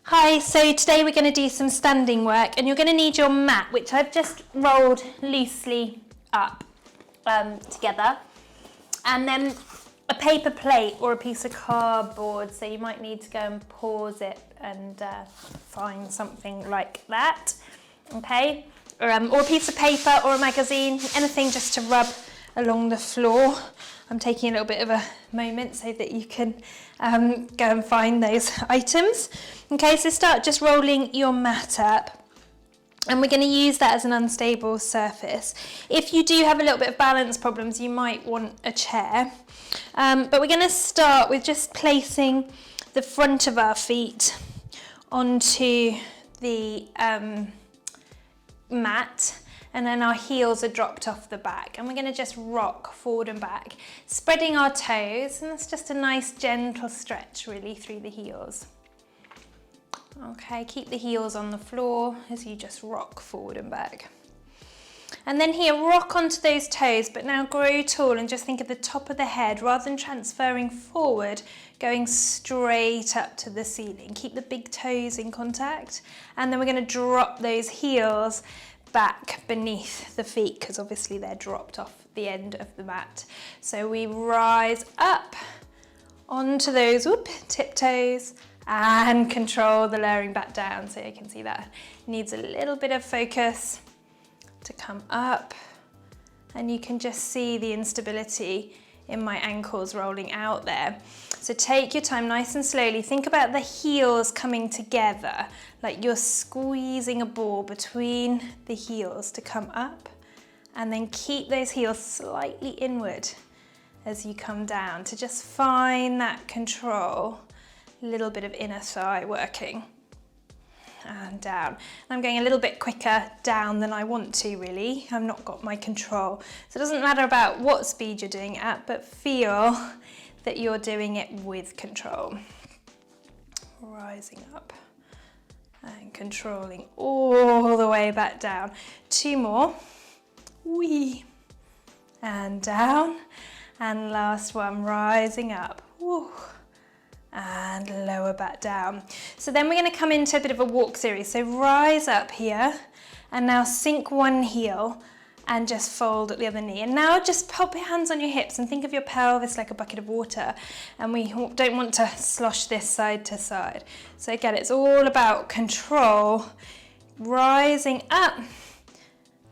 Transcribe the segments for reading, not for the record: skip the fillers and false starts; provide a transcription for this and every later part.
Hi, so today we're going to do some standing work and you're going to need your mat, which I've just rolled loosely up together, and then a paper plate or a piece of cardboard, so you might need to go and pause it and find something like that, okay? Or a piece of paper or a magazine, anything just to rub along the floor. I'm taking a little bit of a moment so that you can go and find those items. Okay, so start just rolling your mat up, and we're going to use that as an unstable surface. If you do have a little bit of balance problems, you might want a chair. But we're going to start with just placing the front of our feet onto the mat, and then our heels are dropped off the back, and we're going to just rock forward and back, spreading our toes, and that's just a nice gentle stretch really through the heels. Okay, keep the heels on the floor as you just rock forward and back. And then here, rock onto those toes, but now grow tall and just think of the top of the head rather than transferring forward, going straight up to the ceiling. Keep the big toes in contact, and then we're going to drop those heels back beneath the feet because obviously they're dropped off the end of the mat. So we rise up onto those tiptoes and control the lowering back down. So you can see that needs a little bit of focus to come up, and you can just see the instability in my ankles rolling out there. So take your time, nice and slowly. Think about the heels coming together, like you're squeezing a ball between the heels to come up, and then keep those heels slightly inward as you come down to just find that control. A little bit of inner thigh working. And down. I'm going a little bit quicker down than I want to really. I've not got my control. So it doesn't matter about what speed you're doing it at, but feel that you're doing it with control. Rising up and controlling all the way back down. 2 more. Wee. And down. And last one, rising up. Woo. And lower back down. So then we're going to come into a bit of a walk series. So rise up here and now sink one heel and just fold at the other knee. And now just pop your hands on your hips and think of your pelvis like a bucket of water. And we don't want to slosh this side to side. So again, it's all about control. Rising up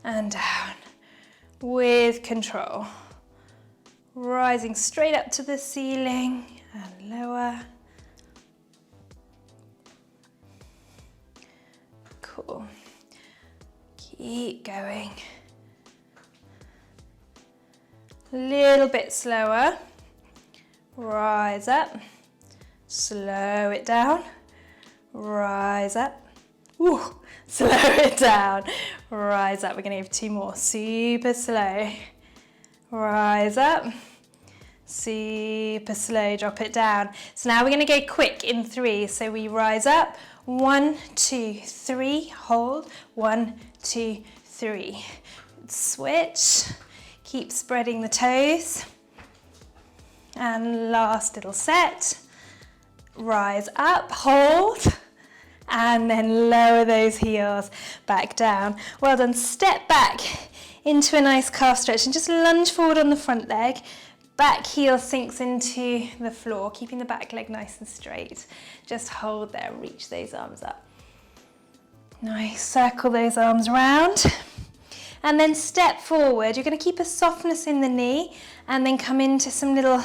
and down with control. Rising straight up to the ceiling and lower. Cool. Keep going. A little bit slower. Rise up. Slow it down. Rise up. Ooh, slow it down. Rise up. We're going to give 2 more. Super slow. Rise up. Super slow, drop it down. So now we're going to go quick in 3. So we rise up, 1, 2, 3, hold, 1, 2, 3. Switch, keep spreading the toes. And last little set, rise up, hold, and then lower those heels back down. Well done. Step back into a nice calf stretch and just lunge forward on the front leg. Back heel sinks into the floor, keeping the back leg nice and straight. Just hold there, reach those arms up. Nice, circle those arms round. And then step forward. You're going to keep a softness in the knee and then come into some little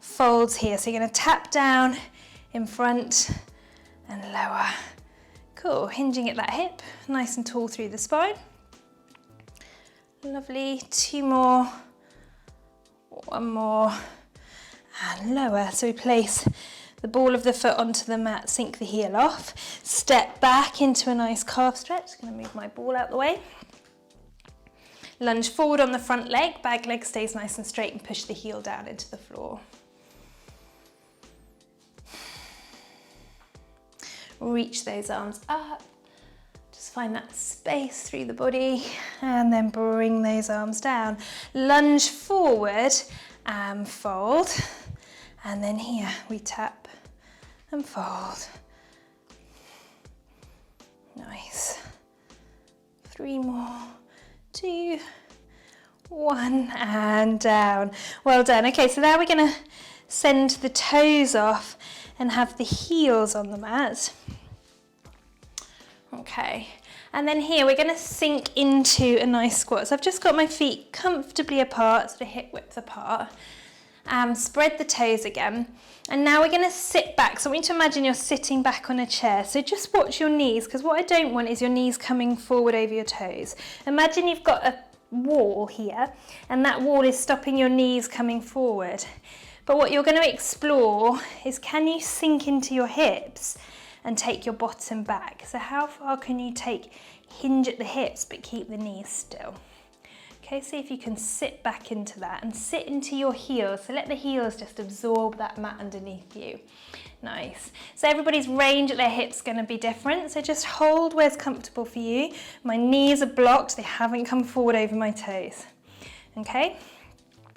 folds here. So you're going to tap down in front and lower. Cool, hinging at that hip, nice and tall through the spine. Lovely, 2 more. 1 more, and lower. So we place the ball of the foot onto the mat, sink the heel off, step back into a nice calf stretch. I'm going to move my ball out the way. Lunge forward on the front leg, back leg stays nice and straight, and push the heel down into the floor. Reach those arms up. Just find that space through the body and then bring those arms down. Lunge forward and fold. And then here we tap and fold. Nice. 3 more. 2, 1, and down. Well done. Okay, so now we're going to send the toes off and have the heels on the mat. Okay, and then here we're going to sink into a nice squat. So I've just got my feet comfortably apart, sort of hip width apart. Spread the toes again. And now we're going to sit back. So I want you to imagine you're sitting back on a chair. So just watch your knees, because what I don't want is your knees coming forward over your toes. Imagine you've got a wall here, and that wall is stopping your knees coming forward. But what you're going to explore is, can you sink into your hips and take your bottom back? So how far can you hinge at the hips but keep the knees still? Okay, see if you can sit back into that and sit into your heels. So let the heels just absorb that mat underneath you. Nice. So everybody's range at their hips is going to be different. So just hold where's comfortable for you. My knees are blocked. They haven't come forward over my toes. Okay.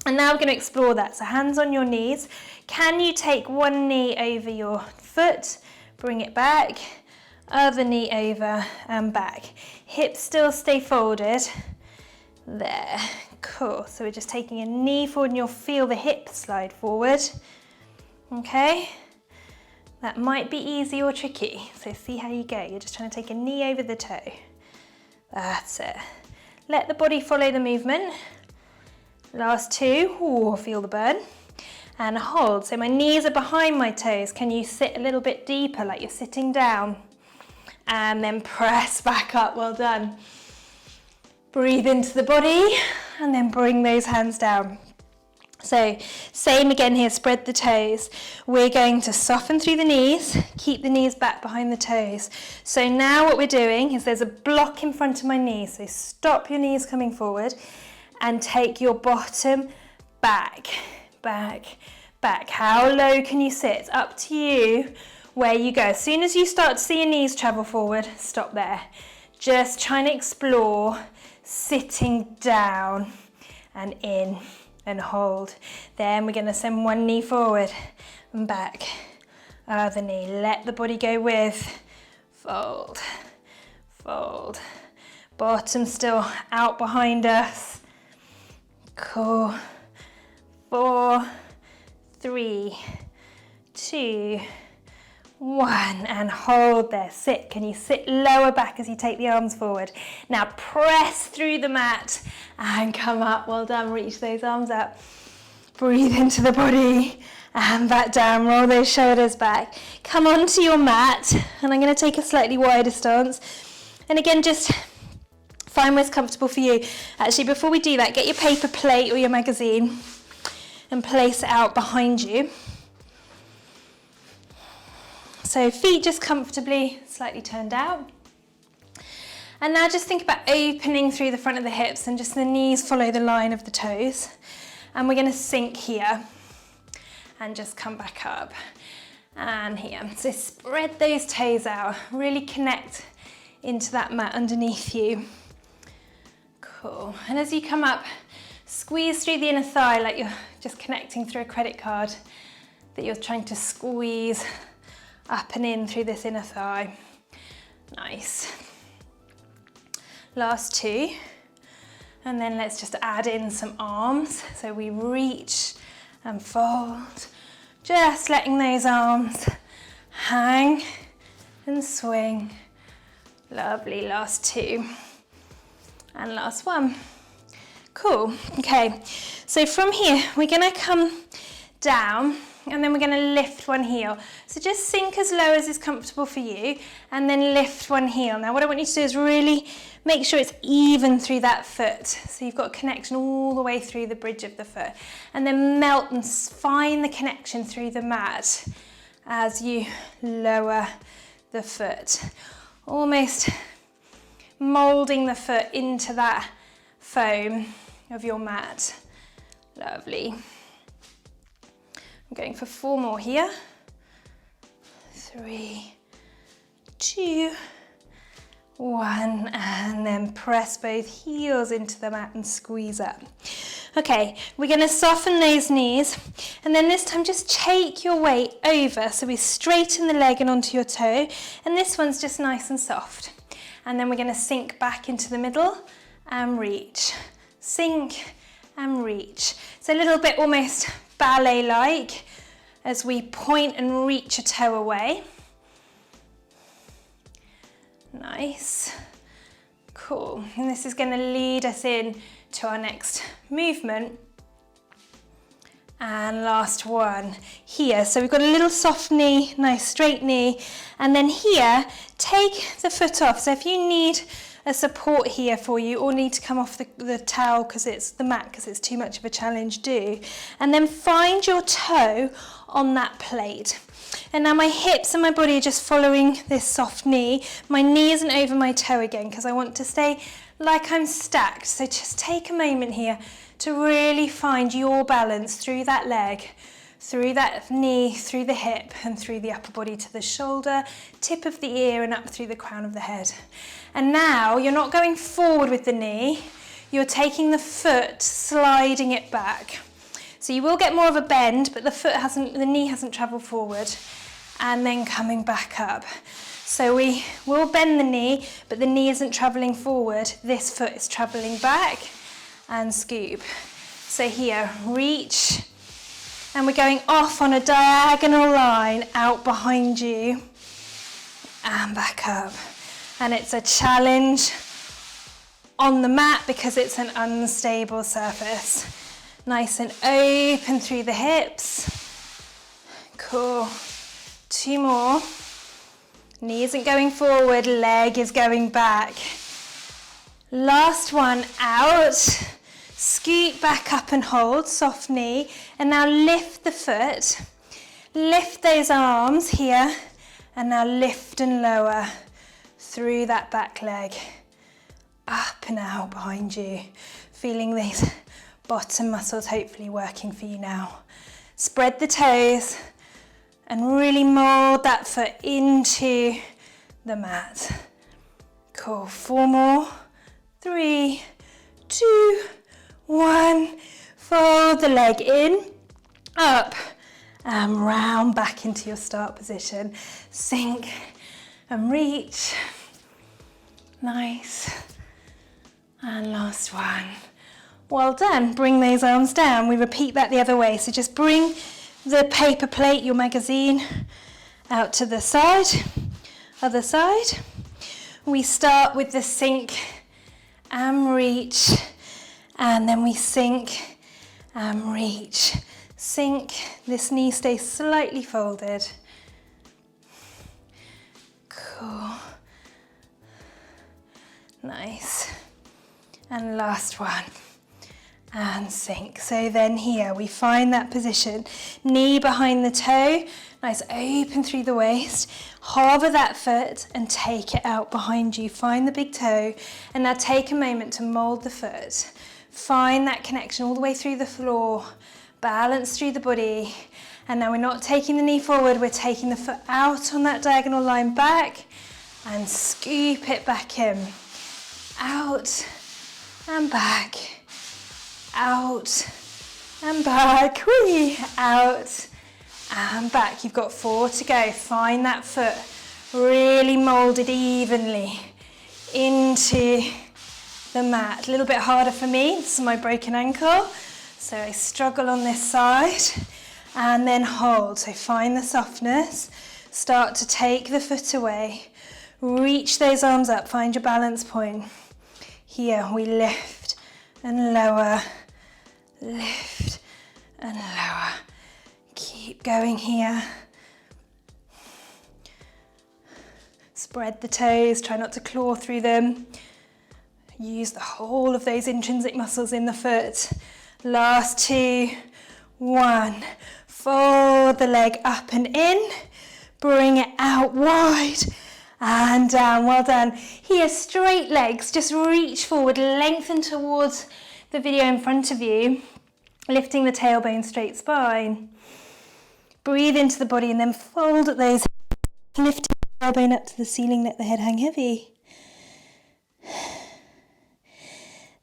And now we're going to explore that. So hands on your knees. Can you take one knee over your foot? Bring it back. Other knee over and back. Hips still stay folded. There, cool. So we're just taking a knee forward and you'll feel the hips slide forward. Okay, that might be easy or tricky. So see how you go. You're just trying to take a knee over the toe. That's it. Let the body follow the movement. Last 2, ooh, feel the burn. And hold, so my knees are behind my toes. Can you sit a little bit deeper like you're sitting down? And then press back up, well done. Breathe into the body and then bring those hands down. So same again here, spread the toes. We're going to soften through the knees, keep the knees back behind the toes. So now what we're doing is there's a block in front of my knees. So stop your knees coming forward and take your bottom back, back, back. How low can you sit? It's up to you where you go. As soon as you start to see your knees travel forward, stop there. Just trying to explore sitting down and in and hold. Then we're going to send one knee forward and back. Other knee. Let the body go with. Fold. Fold. Bottom still out behind us. Cool. 4, 3, 2, 1, and hold there. Sit. Can you sit lower back as you take the arms forward? Now press through the mat and come up. Well done. Reach those arms up. Breathe into the body and back down. Roll those shoulders back. Come onto your mat, and I'm going to take a slightly wider stance. And again, just find what's comfortable for you. Actually, before we do that, get your paper plate or your magazine and place it out behind you. So feet just comfortably, slightly turned out. And now just think about opening through the front of the hips and just the knees follow the line of the toes. And we're going to sink here and just come back up and here. So spread those toes out, really connect into that mat underneath you. Cool. And as you come up, squeeze through the inner thigh like you're just connecting through a credit card, that you're trying to squeeze up and in through this inner thigh. Nice. Last 2. And then let's just add in some arms. So we reach and fold. Just letting those arms hang and swing. Lovely. Last 2. And last 1. Cool. Okay. So from here, we're going to come down. And then we're going to lift one heel. So just sink as low as is comfortable for you and then lift one heel. Now what I want you to do is really make sure it's even through that foot. So you've got a connection all the way through the bridge of the foot. And then melt and find the connection through the mat as you lower the foot. Almost moulding the foot into that foam of your mat. Lovely. I'm going for 4 more here. 3, 2, 1, and then press both heels into the mat and squeeze up. Okay, we're going to soften those knees, and then this time just take your weight over, so we straighten the leg and onto your toe, and this one's just nice and soft. And then we're going to sink back into the middle and reach. Sink and reach. It's a little bit almost ballet-like as we point and reach a toe away. Nice. Cool. And this is going to lead us in to our next movement. And last one here. So we've got a little soft knee, nice straight knee. And then here, take the foot off. So if you need a support here for you or need to come off the towel because it's the mat because it's too much of a challenge, do. And then find your toe on that plate. And now my hips and my body are just following this soft knee. My knee isn't over my toe again because I want to stay like I'm stacked. So just take a moment here to really find your balance through that leg, through that knee, through the hip and through the upper body to the shoulder, tip of the ear and up through the crown of the head. And now you're not going forward with the knee, you're taking the foot, sliding it back. So you will get more of a bend, but the knee hasn't travelled forward, and then coming back up. So we will bend the knee, but the knee isn't travelling forward. This foot is travelling back and scoop. So here, reach, and we're going off on a diagonal line out behind you and back up. And it's a challenge on the mat because it's an unstable surface. Nice and open through the hips. Cool. 2 more. Knee isn't going forward, leg is going back. Last one out. Scoot back up and hold, soft knee. And now lift the foot. Lift those arms here. And now lift and lower through that back leg. Up and out behind you. Feeling these bottom muscles hopefully working for you now. Spread the toes and really mold that foot into the mat. Cool. 4 more. 3, 2, 1. Fold the leg in, up and round back into your start position. Sink and reach. Nice. And last one. Well done. Bring those arms down. We repeat that the other way. So just bring the paper plate, your magazine, out to the side, other side. We start with the sink and reach, and then we sink and reach. Sink, this knee stays slightly folded. Cool. Nice. And last one. And sink. So then here we find that position, knee behind the toe, nice open through the waist, hover that foot and take it out behind you. Find the big toe and now take a moment to mold the foot. Find that connection all the way through the floor, balance through the body. And now we're not taking the knee forward, we're taking the foot out on that diagonal line back and scoop it back in. Out and back. Out and back, whee, out and back. You've got 4 to go. Find that foot really molded evenly into the mat. A little bit harder for me, this is my broken ankle, so I struggle on this side and then hold. So find the softness, start to take the foot away, reach those arms up, find your balance point. Here we lift and lower, lift and lower. Keep going here. Spread the toes, try not to claw through them. Use the whole of those intrinsic muscles in the foot. Last 2, 1. Fold the leg up and in. Bring it out wide and down. Well done. Here, straight legs. Just reach forward, lengthen towards the video in front of you. Lifting the tailbone, straight spine. Breathe into the body and then fold at those. Lift the tailbone up to the ceiling, let the head hang heavy.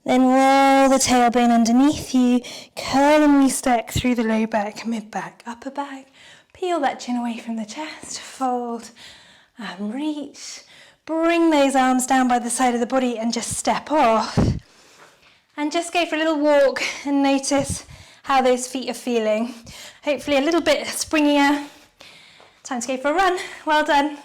Then roll the tailbone underneath you, curl and restack through the low back, mid back, upper back. Peel that chin away from the chest, fold and reach. bring those arms down by the side of the body and just step off. And just go for a little walk and notice how those feet are feeling. Hopefully a little bit springier. Time to go for a run. Well done.